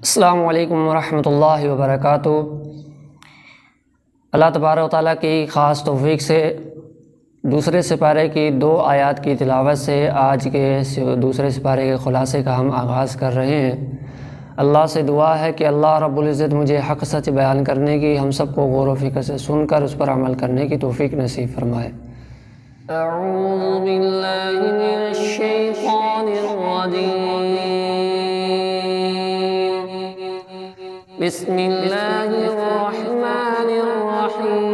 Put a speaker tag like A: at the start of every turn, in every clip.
A: السلام علیکم ورحمۃ اللہ وبرکاتہ۔ اللہ تبارک و تعالیٰ کی خاص توفیق سے دوسرے سپارے کی 2 آیات کی تلاوت سے آج کے دوسرے سپارے کے خلاصے کا ہم آغاز کر رہے ہیں۔ اللہ سے دعا ہے کہ اللہ رب العزت مجھے حق سچ بیان کرنے کی، ہم سب کو غور و فکر سے سن کر اس پر عمل کرنے کی توفیق نصیب فرمائے۔ اعوذ باللہ من الشیطان الرجیم، بسم اللہ الرحمن الرحیم۔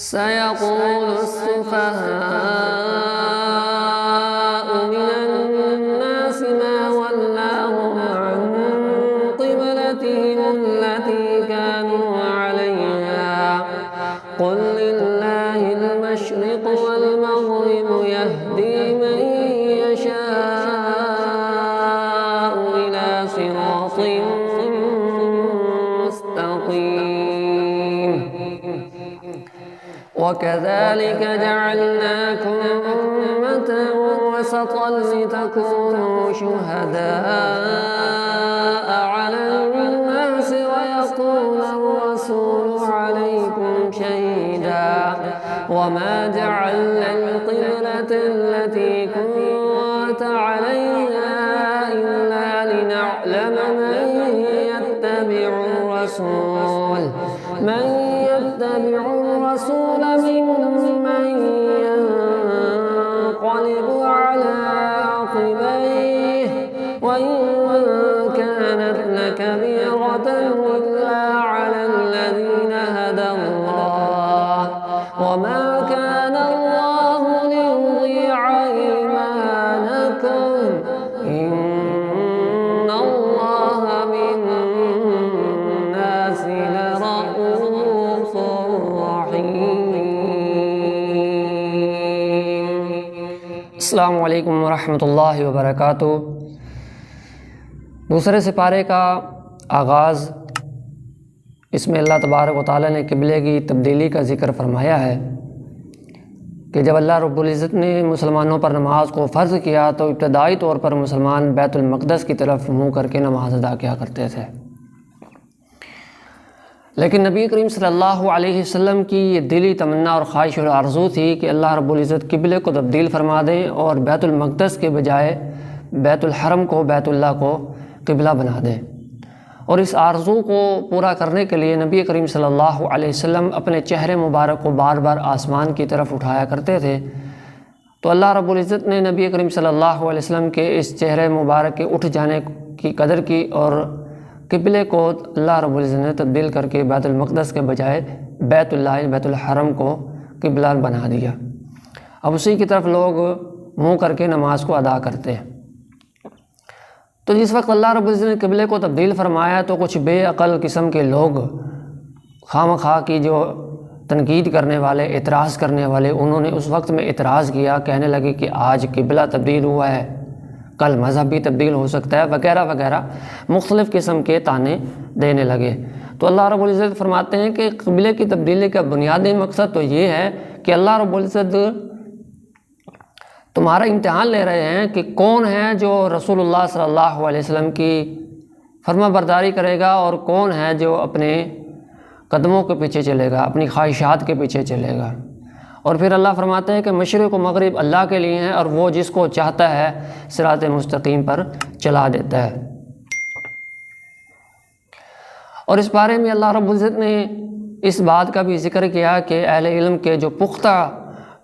A: سیقول السفہاء من الناس ما ولاهم عن قبلتهم التي كانوا عليها قل لله المشرق والمغرب يهدي من يشاء إلى صراط مستقيم وكذلك جعلناكم أمة وسطا لتكونوا شهداء على الناس ويكون الرسول عليكم شهيدا وما جعلنا القبلة التي كنت عليها إلا لنعلم من يتبع الرسول ممن ينقلب على عقبيه وإن كانت لكبيرة إلا على الذين هدى الله وما كان الله ليضيع إيمانكم إن الله بالناس لرؤوف رحيم۔ السلام علیکم ورحمۃ اللہ وبرکاتہ۔ دوسرے سپارے کا آغاز، اس میں اللہ تبارک و تعالیٰ نے قبلے کی تبدیلی کا ذکر فرمایا ہے کہ جب اللہ رب العزت نے مسلمانوں پر نماز کو فرض کیا تو ابتدائی طور پر مسلمان بیت المقدس کی طرف منہ کر کے نماز ادا کیا کرتے تھے، لیکن نبی کریم صلی اللہ علیہ وسلم کی یہ دلی تمنا اور خواہش اور آرزو تھی کہ اللہ رب العزت قبلے کو تبدیل فرما دیں اور بیت المقدس کے بجائے بیت الحرم کو، بیت اللہ کو قبلہ بنا دیں، اور اس آرزو کو پورا کرنے کے لیے نبی کریم صلی اللہ علیہ وسلم اپنے چہرے مبارک کو بار بار آسمان کی طرف اٹھایا کرتے تھے۔ تو اللہ رب العزت نے نبی کریم صلی اللہ علیہ وسلم کے اس چہرے مبارک کے اٹھ جانے کی قدر کی اور قبلے کو اللہ رب العزت نے تبدیل کر کے بیت المقدس کے بجائے بیت اللہ بیت الحرم کو قبلہ بنا دیا۔ اب اسی کی طرف لوگ منہ کر کے نماز کو ادا کرتے ہیں۔ تو جس وقت اللہ رب العزت نے قبلے کو تبدیل فرمایا تو کچھ بے عقل قسم کے لوگ، خواہ مخواہ کی جو تنقید کرنے والے، اعتراض کرنے والے، انہوں نے اس وقت میں اعتراض کیا، کہنے لگے کہ آج قبلہ تبدیل ہوا ہے، کل مذہب بھی تبدیل ہو سکتا ہے، وغیرہ وغیرہ مختلف قسم کے طعنے دینے لگے۔ تو اللہ رب العزت فرماتے ہیں کہ قبلے کی تبدیلی کا بنیادی مقصد تو یہ ہے کہ اللہ رب العزت تمہارا امتحان لے رہے ہیں کہ کون ہے جو رسول اللہ صلی اللہ علیہ وسلم کی فرما برداری کرے گا اور کون ہے جو اپنے قدموں کے پیچھے چلے گا، اپنی خواہشات کے پیچھے چلے گا۔ اور پھر اللہ فرماتے ہیں کہ مشرق و مغرب اللہ کے لیے ہیں اور وہ جس کو چاہتا ہے صراط مستقیم پر چلا دیتا ہے۔ اور اس بارے میں اللہ رب العزت نے اس بات کا بھی ذکر کیا کہ اہل علم کے جو پختہ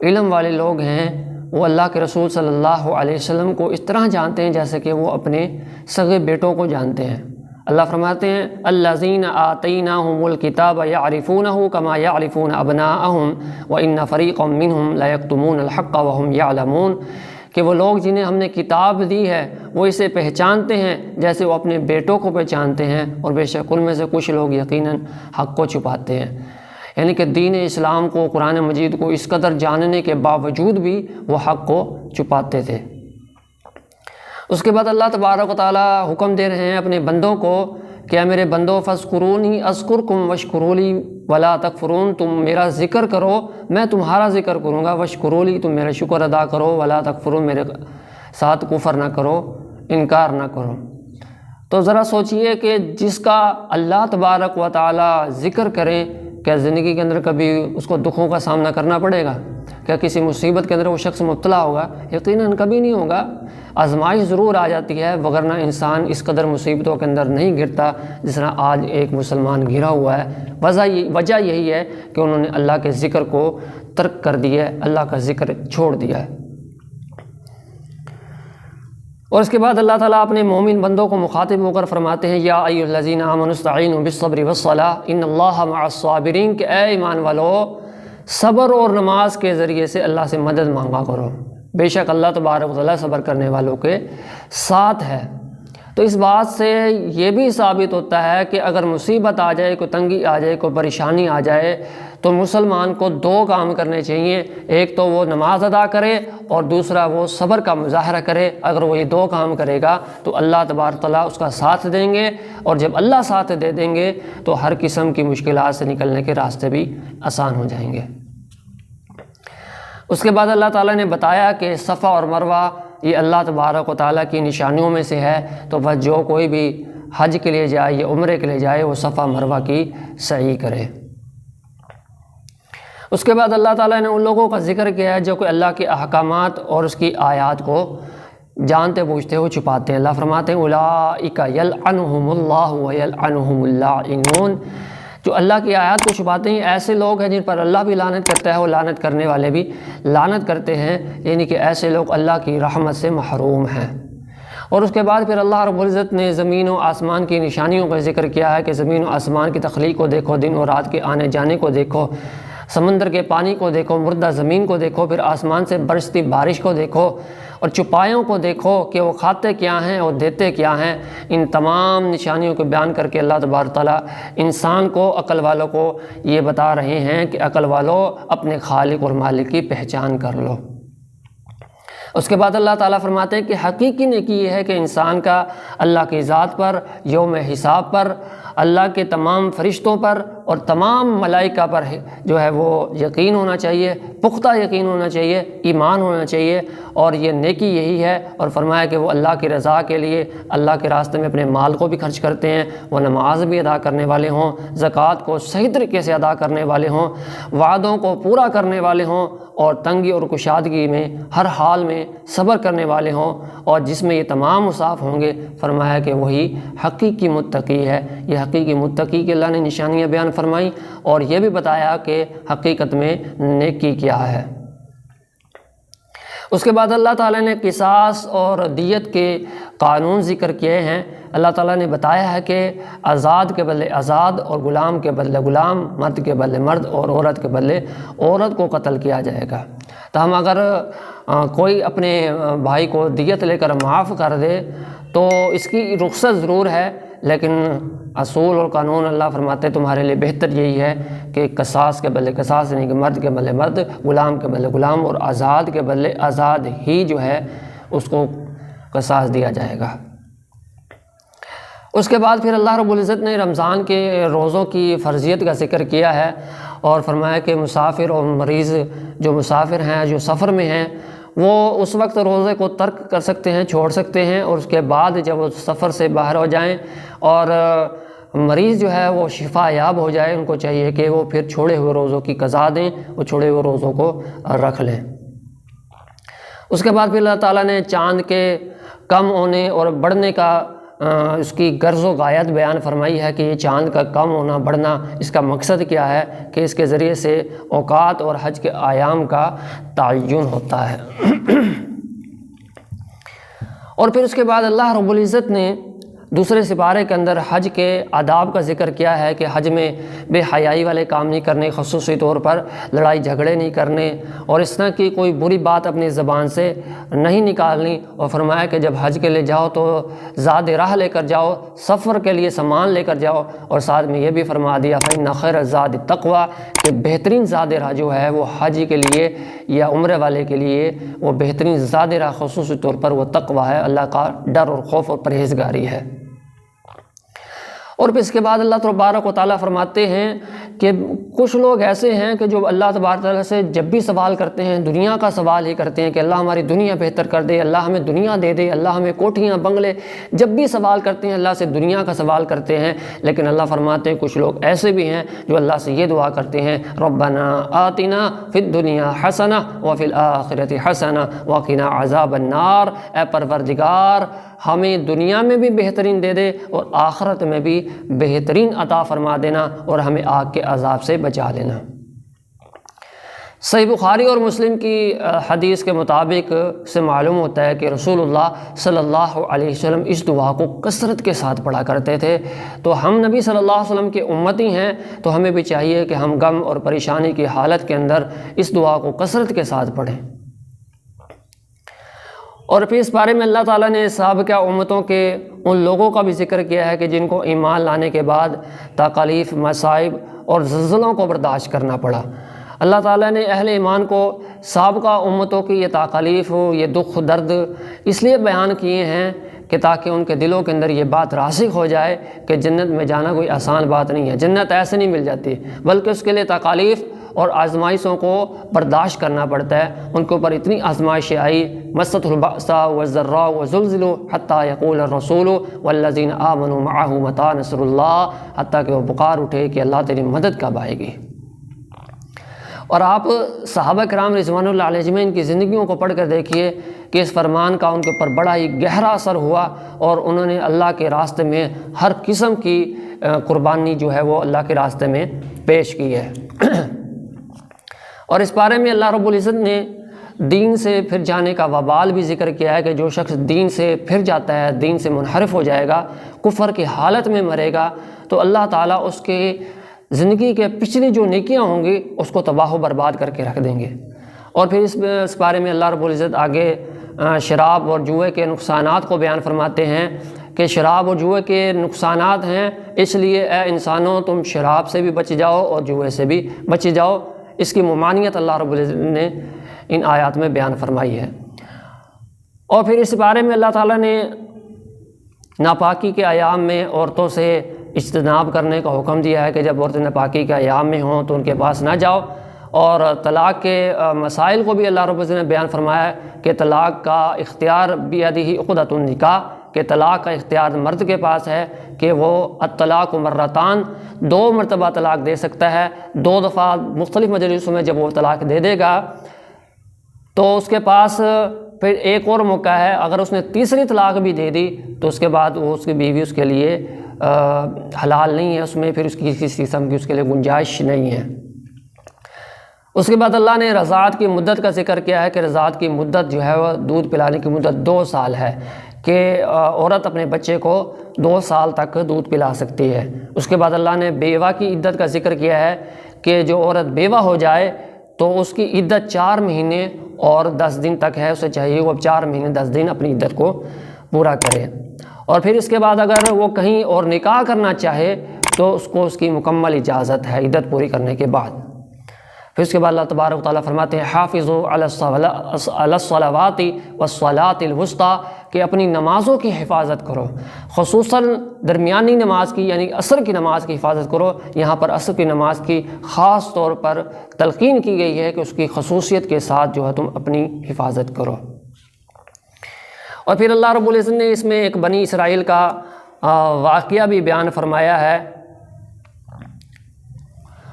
A: علم والے لوگ ہیں وہ اللہ کے رسول صلی اللہ علیہ وسلم کو اس طرح جانتے ہیں جیسے کہ وہ اپنے سگے بیٹوں کو جانتے ہیں۔ اللہ فرماتے ہیں الذین آتیناہم الکتاب یعرفونہ کما یعرفون ابناءہم وان فریقا منہم لیکتمون الحق وہم یعلمون، کہ وہ لوگ جنہیں ہم نے کتاب دی ہے وہ اسے پہچانتے ہیں جیسے وہ اپنے بیٹوں کو پہچانتے ہیں، اور بے شک ان میں سے کچھ لوگ یقیناً حق کو چھپاتے ہیں۔ یعنی کہ دین اسلام کو، قرآن مجید کو اس قدر جاننے کے باوجود بھی وہ حق کو چھپاتے تھے۔ اس کے بعد اللہ تبارک و تعالیٰ حکم دے رہے ہیں اپنے بندوں کو کہ اے میرے بندو فاذکرونی اذکرکم واشکروا لی ولا تکفرون، تم میرا ذکر کرو میں تمہارا ذکر کروں گا، واشکروا لی تم میرا شکر ادا کرو، ولا تکفرون ساتھ کفر نہ کرو، انکار نہ کرو۔ تو ذرا سوچئے کہ جس کا اللہ تبارک و تعالی ذکر کرے، کیا زندگی کے اندر کبھی اس کو دکھوں کا سامنا کرنا پڑے گا؟ کیا کسی مصیبت کے اندر وہ شخص مبتلا ہوگا؟ یقیناً کبھی نہیں ہوگا۔ آزمائش ضرور آ جاتی ہے، ورنہ انسان اس قدر مصیبتوں کے اندر نہیں گرتا جس طرح آج ایک مسلمان گھرا ہوا ہے۔ وجہ یہی ہے کہ انہوں نے اللہ کے ذکر کو ترک کر دیا ہے، اللہ کا ذکر چھوڑ دیا ہے۔ اور اس کے بعد اللہ تعالیٰ اپنے مومن بندوں کو مخاطب ہو کر فرماتے ہیں یا ایھا الذین آمنوا استعینوا بالصبر والصلاۃ ان اللہ مع الصابرین، کہ اے ایمان والو صبر اور نماز کے ذریعے سے اللہ سے مدد مانگا کرو، بے شک اللہ تبارک و تعالیٰ صبر کرنے والوں کے ساتھ ہے۔ تو اس بات سے یہ بھی ثابت ہوتا ہے کہ اگر مصیبت آ جائے، کوئی تنگی آ جائے، کوئی پریشانی آ جائے، تو مسلمان کو دو کام کرنے چاہیے، ایک تو وہ نماز ادا کرے اور دوسرا وہ صبر کا مظاہرہ کرے۔ اگر وہ یہ دو کام کرے گا تو اللہ تبارک تعالیٰ اس کا ساتھ دیں گے، اور جب اللہ ساتھ دے دیں گے تو ہر قسم کی مشکلات سے نکلنے کے راستے بھی آسان ہو جائیں گے۔ اس کے بعد اللہ تعالیٰ نے بتایا کہ صفا اور مروہ یہ اللہ تبارک و تعالیٰ کی نشانیوں میں سے ہے، تو بس جو کوئی بھی حج کے لیے جائے یا عمرے کے لیے جائے وہ صفا مروہ کی سعی کرے۔ اس کے بعد اللہ تعالیٰ نے ان لوگوں کا ذکر کیا ہے جو کہ اللہ کے احکامات اور اس کی آیات کو جانتے بوجھتے ہوئے چھپاتے ہیں۔ اللہ فرماتے ہیں اولئک یلعنہم اللہ ویلعنہم اللاعنون، جو اللہ کی آیات کو چھپاتے ہیں ایسے لوگ ہیں جن پر اللہ بھی لعنت کرتا ہے، وہ لعنت کرنے والے بھی لعنت کرتے ہیں، یعنی کہ ایسے لوگ اللہ کی رحمت سے محروم ہیں۔ اور اس کے بعد پھر اللہ رب العزت نے زمین و آسمان کی نشانیوں کا ذکر کیا ہے کہ زمین و آسمان کی تخلیق کو دیکھو، دن اور رات کے آنے جانے کو دیکھو، سمندر کے پانی کو دیکھو، مردہ زمین کو دیکھو، پھر آسمان سے برستی بارش کو دیکھو، اور چوپایوں کو دیکھو کہ وہ کھاتے کیا ہیں اور دیتے کیا ہیں۔ ان تمام نشانیوں کو بیان کر کے اللہ تبارک تعالیٰ انسان کو، عقل والوں کو یہ بتا رہے ہیں کہ عقل والوں اپنے خالق اور مالک کی پہچان کر لو۔ اس کے بعد اللہ تعالیٰ فرماتے ہیں کہ حقیقی نیکی یہ ہے کہ انسان کا اللہ کی ذات پر، یوم حساب پر، اللہ کے تمام فرشتوں پر اور تمام ملائکہ پر جو ہے وہ یقین ہونا چاہیے، پختہ یقین ہونا چاہیے، ایمان ہونا چاہیے، اور یہ نیکی یہی ہے۔ اور فرمایا کہ وہ اللہ کی رضا کے لیے اللہ کے راستے میں اپنے مال کو بھی خرچ کرتے ہیں، وہ نماز بھی ادا کرنے والے ہوں، زکوٰۃ کو صحیح طریقے سے ادا کرنے والے ہوں، وعدوں کو پورا کرنے والے ہوں، اور تنگی اور کشادگی میں ہر حال میں صبر کرنے والے ہوں، اور جس میں یہ تمام اوصاف ہوں گے، فرمایا کہ وہی حقیقی متقی ہے۔ یہ حقیقی متقی کے اللہ نے نشانیاں بیان فرمائی، اور یہ بھی بتایا کہ حقیقت میں نیکی کیا ہے۔ اس کے بعد اللہ تعالیٰ نے قصاص اور دیت کے قانون ذکر کیے ہیں۔ اللہ تعالیٰ نے بتایا ہے کہ آزاد کے بدلے آزاد، اور غلام کے بدلے غلام، مرد کے بدلے مرد، اور عورت کے بدلے عورت کو قتل کیا جائے گا۔ تو ہم اگر کوئی اپنے بھائی کو دیت لے کر معاف کر دے تو اس کی رخصت ضرور ہے، لیکن اصول اور قانون اللہ فرماتے ہیں تمہارے لیے بہتر یہی ہے کہ قصاص کے بدلے قصاص، یعنی کہ مرد کے بدلے مرد، غلام کے بدلے غلام، اور آزاد کے بدلے آزاد ہی جو ہے اس کو قصاص دیا جائے گا۔ اس کے بعد پھر اللہ رب العزت نے رمضان کے روزوں کی فرضیت کا ذکر کیا ہے، اور فرمایا کہ مسافر اور مریض جو مسافر ہیں، جو سفر میں ہیں، وہ اس وقت روزے کو ترک کر سکتے ہیں، چھوڑ سکتے ہیں، اور اس کے بعد جب وہ سفر سے باہر ہو جائیں اور مریض جو ہے وہ شفا یاب ہو جائے، ان کو چاہیے کہ وہ پھر چھوڑے ہوئے روزوں کی قضا دیں، وہ چھوڑے ہوئے روزوں کو رکھ لیں۔ اس کے بعد پھر اللہ تعالیٰ نے چاند کے کم ہونے اور بڑھنے کا اس کی غرض و غایت بیان فرمائی ہے کہ یہ چاند کا کم ہونا بڑھنا، اس کا مقصد کیا ہے کہ اس کے ذریعے سے اوقات اور حج کے ایام کا تعین ہوتا ہے۔ اور پھر اس کے بعد اللہ رب العزت نے دوسرے سپارے کے اندر حج کے آداب کا ذکر کیا ہے کہ حج میں بے حیائی والے کام نہیں کرنے، خصوصی طور پر لڑائی جھگڑے نہیں کرنے، اور اس طرح کی کوئی بری بات اپنی زبان سے نہیں نکالنی، اور فرمایا کہ جب حج کے لیے جاؤ تو زاد راہ لے کر جاؤ، سفر کے لیے سامان لے کر جاؤ، اور ساتھ میں یہ بھی فرما دیا فإن خیر الزاد التقویٰ، کہ بہترین زاد راہ جو ہے وہ حج کے لیے یا عمرے والے کے لیے وہ بہترین زاد راہ خصوصی طور پر وہ تقویٰ ہے، اللہ کا ڈر اور خوف اور پرہیزگاری ہے۔ اور پھر اس کے بعد اللہ تبارک و تعالیٰ فرماتے ہیں کہ کچھ لوگ ایسے ہیں کہ جو اللہ تبارک و تعالیٰ سے جب بھی سوال کرتے ہیں دنیا کا سوال ہی کرتے ہیں کہ اللہ ہماری دنیا بہتر کر دے، اللہ ہمیں دنیا دے دے، اللہ ہمیں کوٹھیاں بنگلے، جب بھی سوال کرتے ہیں اللہ سے دنیا کا سوال کرتے ہیں۔ لیکن اللہ فرماتے ہیں کچھ لوگ ایسے بھی ہیں جو اللہ سے یہ دعا کرتے ہیں ربنا آتنا فی الدنیا حسنہ وفی الآخرۃ حسنہ وقنا عذاب النار، اے پروردگار ہمیں دنیا میں بھی بہترین دے دے اور آخرت میں بھی بہترین عطا فرما دینا اور ہمیں آگ کے عذاب سے بچا لینا۔ صحیح بخاری اور مسلم کی حدیث کے مطابق سے معلوم ہوتا ہے کہ رسول اللہ صلی اللہ علیہ وسلم اس دعا کو کثرت کے ساتھ پڑھا کرتے تھے۔ تو ہم نبی صلی اللہ علیہ وسلم کے امتی ہیں تو ہمیں بھی چاہیے کہ ہم غم اور پریشانی کی حالت کے اندر اس دعا کو کثرت کے ساتھ پڑھیں۔ اور پھر اس بارے میں اللہ تعالیٰ نے سابقہ امتوں کے ان لوگوں کا بھی ذکر کیا ہے کہ جن کو ایمان لانے کے بعد تکالیف، مصائب اور زلزلوں کو برداشت کرنا پڑا۔ اللہ تعالیٰ نے اہل ایمان کو سابقہ امتوں کی یہ تکالیف، یہ دکھ درد اس لیے بیان کیے ہیں کہ تاکہ ان کے دلوں کے اندر یہ بات راسخ ہو جائے کہ جنت میں جانا کوئی آسان بات نہیں ہے، جنت ایسے نہیں مل جاتی، بلکہ اس کے لیے تکالیف اور آزمائشوں کو برداشت کرنا پڑتا ہے۔ ان کے اوپر اتنی آزمائشیں آئی، مست البأساء والضراء وزلزلوا حتى يقول الرسول والذین آمنوا معه متى نصر اللہ، حتیٰ کہ وہ پکار اٹھے کہ اللہ تیری مدد کب آئے گی۔ اور آپ صحابہ کرام رضوان اللہ علیہ اجمعین کی زندگیوں کو پڑھ کر دیکھیے کہ اس فرمان کا ان کے اوپر بڑا ہی گہرا اثر ہوا اور انہوں نے اللہ کے راستے میں ہر قسم کی قربانی جو ہے وہ اللہ کے راستے میں پیش کی ہے۔ اور اس بارے میں اللہ رب العزت نے دین سے پھر جانے کا وبال بھی ذکر کیا ہے کہ جو شخص دین سے پھر جاتا ہے، دین سے منحرف ہو جائے گا، کفر کی حالت میں مرے گا، تو اللہ تعالیٰ اس کے زندگی کے پچھلی جو نیکیاں ہوں گی اس کو تباہ و برباد کر کے رکھ دیں گے۔ اور پھر اس بارے میں اللہ رب العزت آگے شراب اور جوئے کے نقصانات کو بیان فرماتے ہیں کہ شراب اور جوئے کے نقصانات ہیں، اس لیے اے انسانوں تم شراب سے بھی بچ جاؤ اور جوئے سے بھی بچ جاؤ۔ اس کی ممانعت اللہ رب العزت نے ان آیات میں بیان فرمائی ہے۔ اور پھر اس بارے میں اللہ تعالیٰ نے ناپاکی کے ایام میں عورتوں سے اجتناب کرنے کا حکم دیا ہے کہ جب عورتیں ناپاکی کے ایام میں ہوں تو ان کے پاس نہ جاؤ۔ اور طلاق کے مسائل کو بھی اللہ رب العزت نے بیان فرمایا ہے کہ طلاق کا اختیار بیدہ عقدۃ النکاح، کہ طلاق کا اختیار مرد کے پاس ہے کہ وہ الطلاق مرتان، 2 مرتبہ طلاق دے سکتا ہے، 2 دفعہ مختلف مجلسوں میں جب وہ طلاق دے دے گا تو اس کے پاس پھر ایک اور موقع ہے، اگر اس نے تیسری طلاق بھی دے دی تو اس کے بعد وہ اس کی بیوی اس کے لیے حلال نہیں ہے، اس میں پھر اس کی کسی قسم کی اس کے لیے گنجائش نہیں ہے۔ اس کے بعد اللہ نے رضاعت کی مدت کا ذکر کیا ہے کہ رضاعت کی مدت جو ہے وہ دودھ پلانے کی مدت 2 سال ہے، کہ عورت اپنے بچے کو 2 سال تک دودھ پلا سکتی ہے۔ اس کے بعد اللہ نے بیوہ کی عدت کا ذکر کیا ہے کہ جو عورت بیوہ ہو جائے تو اس کی عدت 4 مہینے اور 10 دن تک ہے، اسے چاہیے وہ 4 مہینے 10 دن اپنی عدت کو پورا کرے۔ اور پھر اس کے بعد اگر وہ کہیں اور نکاح کرنا چاہے تو اس کو اس کی مکمل اجازت ہے عدت پوری کرنے کے بعد۔ پھر اس کے بعد اللہ تبارک و تعالیٰ فرماتے ہیں حافظوا علی الصلوات والصلاۃ الوسطیٰ، کہ اپنی نمازوں کی حفاظت کرو، خصوصاً درمیانی نماز کی یعنی عصر کی نماز کی حفاظت کرو۔ یہاں پر عصر کی نماز کی خاص طور پر تلقین کی گئی ہے کہ اس کی خصوصیت کے ساتھ جو ہے تم اپنی حفاظت کرو۔ اور پھر اللہ رب العزت نے اس میں ایک بنی اسرائیل کا واقعہ بھی بیان فرمایا ہے۔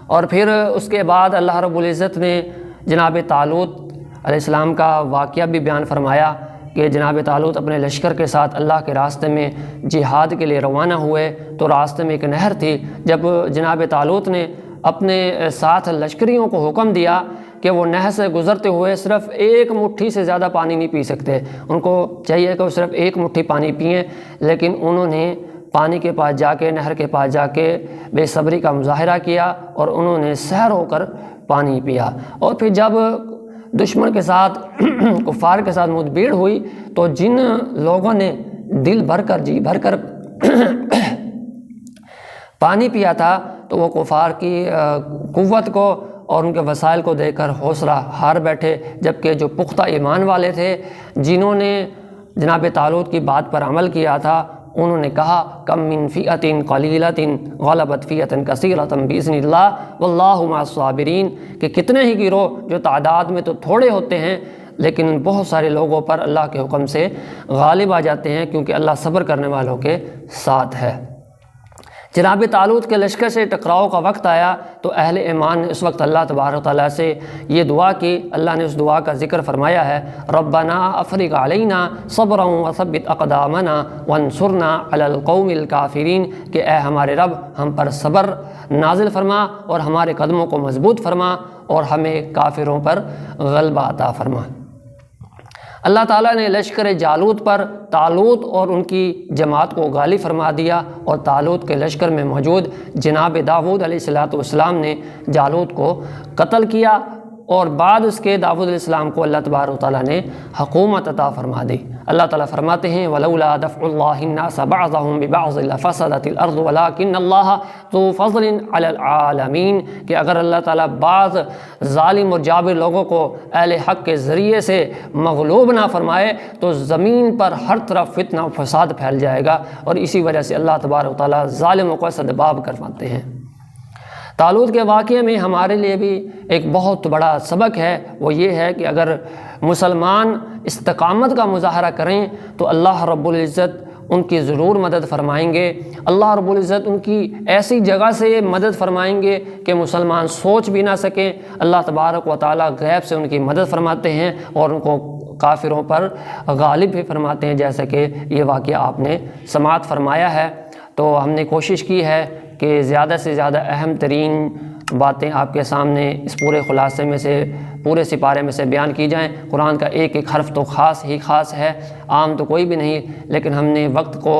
A: اور پھر اس کے بعد اللہ رب العزت نے جناب طالوت علیہ السلام کا واقعہ بھی بیان فرمایا کہ جناب طالوت اپنے لشکر کے ساتھ اللہ کے راستے میں جہاد کے لیے روانہ ہوئے تو راستے میں ایک نہر تھی۔ جب جناب طالوت نے اپنے ساتھ لشکریوں کو حکم دیا کہ وہ نہر سے گزرتے ہوئے صرف 1 مٹھی سے زیادہ پانی نہیں پی سکتے، ان کو چاہیے کہ وہ صرف 1 مٹھی پانی پئیں، لیکن انہوں نے پانی کے پاس جا کے، نہر کے پاس جا کے بے صبری کا مظاہرہ کیا اور انہوں نے سحر ہو کر پانی پیا۔ اور پھر جب دشمن کے ساتھ کفار کے ساتھ مدبھیڑ ہوئی تو جن لوگوں نے دل بھر کر جی بھر کر پانی پیا تھا تو وہ کفار کی قوت کو اور ان کے وسائل کو دیکھ کر حوصلہ ہار بیٹھے، جبکہ جو پختہ ایمان والے تھے جنہوں نے جناب طالوت کی بات پر عمل کیا تھا انہوں نے کہا کم من فئۃ قلیلۃ غلبت فئۃ کثیرۃ باذن اللہ واللہ مع الصابرین، کہ کتنے ہی گروہ جو تعداد میں تو تھوڑے ہوتے ہیں لیکن بہت سارے لوگوں پر اللہ کے حکم سے غالب آ جاتے ہیں، کیونکہ اللہ صبر کرنے والوں کے ساتھ ہے۔ جناب طالوت کے لشکر سے ٹکراؤ کا وقت آیا تو اہل ایمان نے اس وقت اللہ تبارک و تعالیٰ سے یہ دعا کی۔ اللہ نے اس دعا کا ذکر فرمایا ہے، ربنا افرغ علینا صبرا وثبت اقدامنا وانصرنا علی القوم الکافرین، کہ اے ہمارے رب ہم پر صبر نازل فرما اور ہمارے قدموں کو مضبوط فرما اور ہمیں کافروں پر غلبہ عطا فرما۔ اللہ تعالیٰ نے لشکر جالوت پر طالوت اور ان کی جماعت کو غالب فرما دیا، اور طالوت کے لشکر میں موجود جناب داؤد علیہ السلام نے جالوت کو قتل کیا، اور بعد اس کے داؤد علیہ السلام کو اللہ تبارک و تعالیٰ نے حکومت عطا فرما دی۔ اللہ تعالیٰ فرماتے ہیں وَلَوْلَا دَفْعُ اللَّهِ النَّاسَ بَعْضَهُمْ بِبَعْضٍ لَفَسَدَتِ الْأَرْضُ وَلَكِنَّ اللَّهَ ذُو فَضْلٍ عَلَى الْعَالَمِينَ، کہ اگر اللہ تعالیٰ بعض ظالم اور جابر لوگوں کو اہل حق کے ذریعے سے مغلوب نہ فرمائے تو زمین پر ہر طرف فتنہ و فساد پھیل جائے گا، اور اسی وجہ سے اللہ تبارک و تعالیٰ ظالموں کو سدباب کرواتے ہیں۔ طالوت کے واقعے میں ہمارے لیے بھی ایک بہت بڑا سبق ہے، وہ یہ ہے کہ اگر مسلمان استقامت کا مظاہرہ کریں تو اللہ رب العزت ان کی ضرور مدد فرمائیں گے۔ اللہ رب العزت ان کی ایسی جگہ سے مدد فرمائیں گے کہ مسلمان سوچ بھی نہ سکیں۔ اللہ تبارک و تعالیٰ غیب سے ان کی مدد فرماتے ہیں اور ان کو کافروں پر غالب بھی فرماتے ہیں، جیسا کہ یہ واقعہ آپ نے سماعت فرمایا ہے۔ تو ہم نے کوشش کی ہے کہ زیادہ سے زیادہ اہم ترین باتیں آپ کے سامنے اس پورے خلاصے میں سے، پورے سپارے میں سے بیان کی جائیں۔ قرآن کا ایک ایک حرف تو خاص ہی خاص ہے، عام تو کوئی بھی نہیں، لیکن ہم نے وقت کو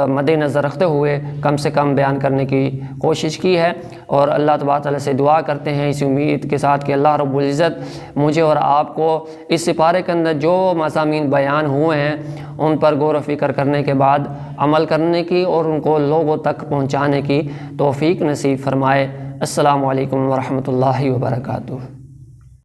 A: مد نظر رکھتے ہوئے کم سے کم بیان کرنے کی کوشش کی ہے، اور اللہ تبارک تعالیٰ سے دعا کرتے ہیں اسی امید کے ساتھ کہ اللہ رب العزت مجھے اور آپ کو اس سپارے کے اندر جو مضامین بیان ہوئے ہیں ان پر غور و فکر کرنے کے بعد عمل کرنے کی اور ان کو لوگوں تک پہنچانے کی توفیق نصیب فرمائے۔ السلام علیکم ورحمۃ اللہ وبرکاتہ۔